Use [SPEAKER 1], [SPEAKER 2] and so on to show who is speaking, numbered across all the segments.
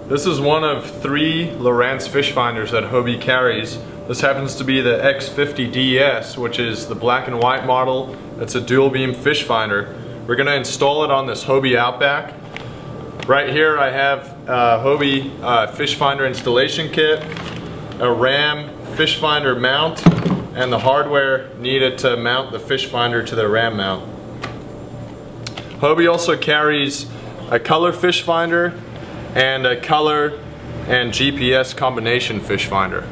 [SPEAKER 1] This is one of 3 Lowrance fish finders that Hobie carries. This happens to be the X50DS, which is the black and white model. It's a dual beam fish finder. We're going to install it on this Hobie Outback. Right here I have a Hobie fish finder installation kit, a RAM fish finder mount, and the hardware needed to mount the fish finder to the RAM mount. Hobie also carries a color fish finder and a color and GPS combination fish finder.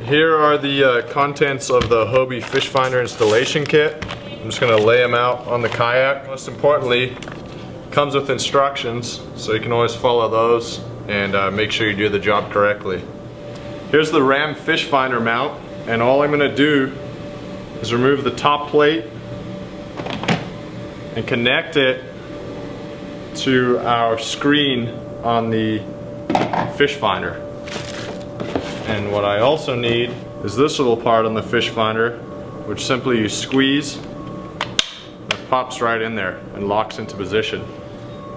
[SPEAKER 1] Here are the contents of the Hobie fish finder installation kit. I'm just going to lay them out on the kayak. Most importantly, it comes with instructions, so you can always follow those and make sure you do the job correctly. Here's the RAM fish finder mount, and all I'm going to do is remove the top plate and connect it to our screen on the fish finder. And what I also need is this little part on the fish finder, which simply you squeeze, and it pops right in there and locks into position.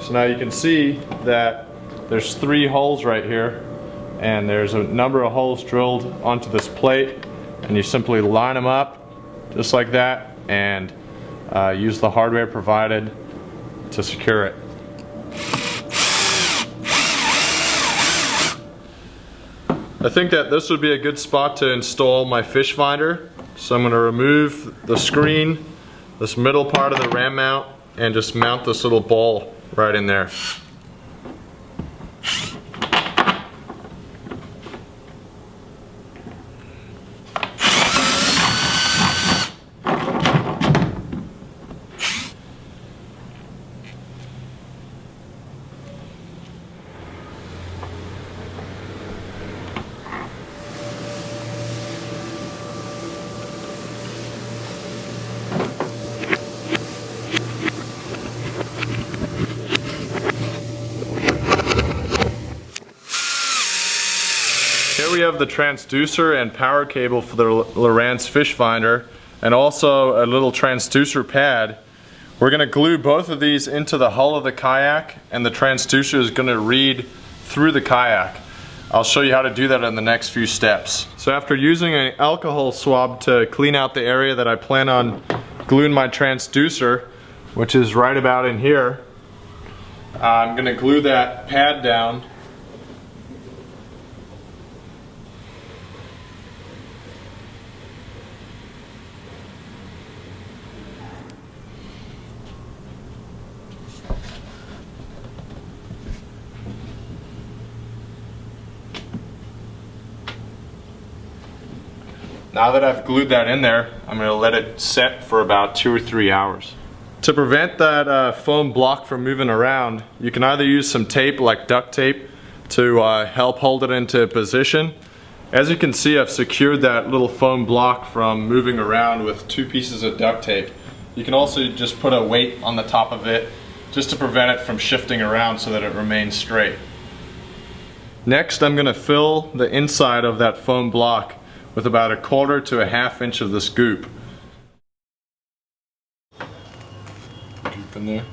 [SPEAKER 1] So now you can see that there's 3 holes right here, and there's a number of holes drilled onto this plate, and you simply line them up just like that and use the hardware provided to secure it. I think that this would be a good spot to install my fish finder. So I'm going to remove the screen, this middle part of the RAM mount, and just mount this little ball right in there. Here we have the transducer and power cable for the Lowrance fish finder, and also a little transducer pad. We're going to glue both of these into the hull of the kayak, and the transducer is going to read through the kayak. I'll show you how to do that in the next few steps. So after using an alcohol swab to clean out the area that I plan on gluing my transducer, which is right about in here, I'm going to glue that pad down. Now that I've glued that in there, I'm going to let it set for about 2 or 3 hours. To prevent that foam block from moving around, you can either use some tape like duct tape to help hold it into position. As you can see, I've secured that little foam block from moving around with 2 pieces of duct tape. You can also just put a weight on the top of it just to prevent it from shifting around so that it remains straight. Next, I'm going to fill the inside of that foam block with about 1/4 to 1/2 inch of this goop. Goop in there.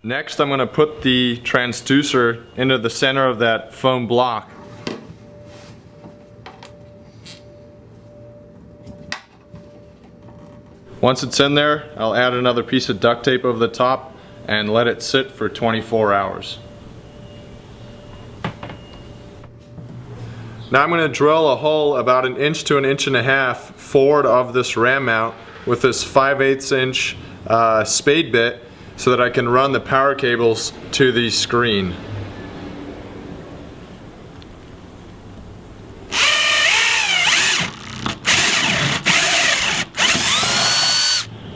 [SPEAKER 1] Next, I'm going to put the transducer into the center of that foam block. Once it's in there, I'll add another piece of duct tape over the top and let it sit for 24 hours. Now I'm going to drill a hole about 1 inch to 1.5 inches forward of this RAM mount with this 5/8 inch spade bit so that I can run the power cables to the screen.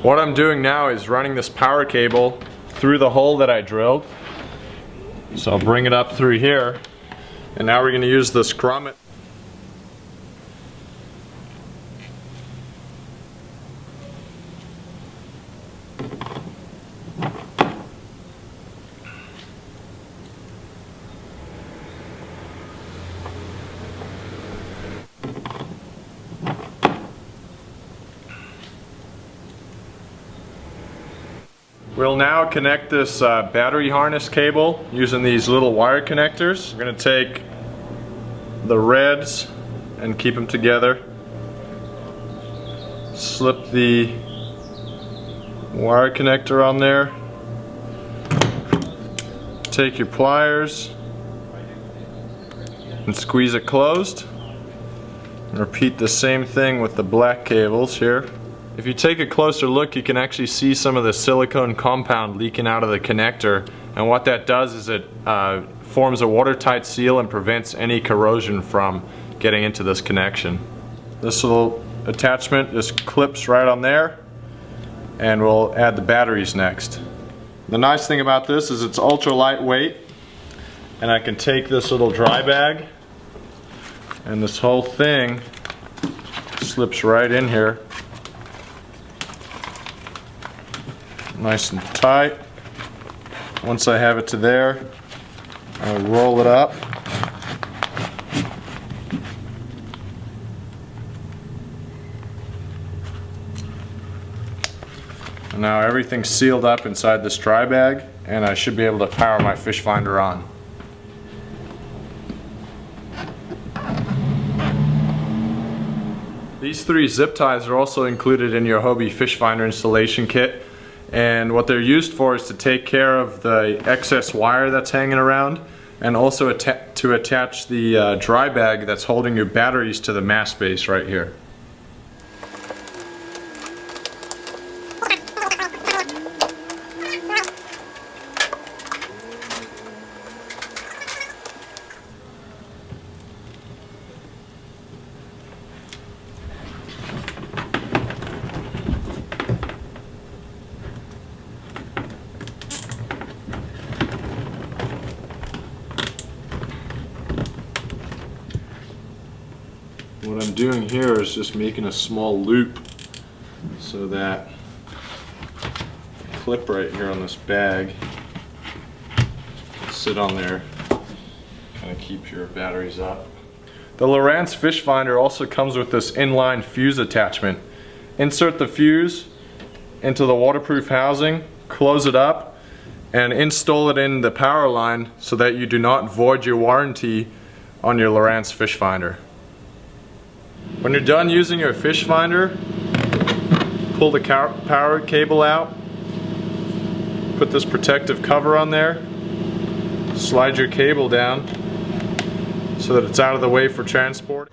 [SPEAKER 1] What I'm doing now is running this power cable through the hole that I drilled. So I'll bring it up through here, and now we're going to use this grommet. We'll now connect this battery harness cable using these little wire connectors. We're going to take the reds and keep them together. Slip the wire connector on there. Take your pliers and squeeze it closed. And repeat the same thing with the black cables here. If you take a closer look, you can actually see some of the silicone compound leaking out of the connector, and what that does is it forms a watertight seal and prevents any corrosion from getting into this connection. This little attachment just clips right on there, and we'll add the batteries next. The nice thing about this is it's ultra lightweight, and I can take this little dry bag and this whole thing slips right in here. Nice and tight. Once I have it to there, I'll roll it up. And now everything's sealed up inside this dry bag, and I should be able to power my fish finder on. These 3 zip ties are also included in your Hobie fish finder installation kit. And what they're used for is to take care of the excess wire that's hanging around, and also to attach the dry bag that's holding your batteries to the mast base right here. What I'm doing here is just making a small loop so that the clip right here on this bag can sit on there, kind of keeps your batteries up. The Lowrance fish finder also comes with this inline fuse attachment. Insert the fuse into the waterproof housing, close it up, and install it in the power line so that you do not void your warranty on your Lowrance fish finder. When you're done using your fish finder, pull the power cable out, put this protective cover on there, slide your cable down so that it's out of the way for transport.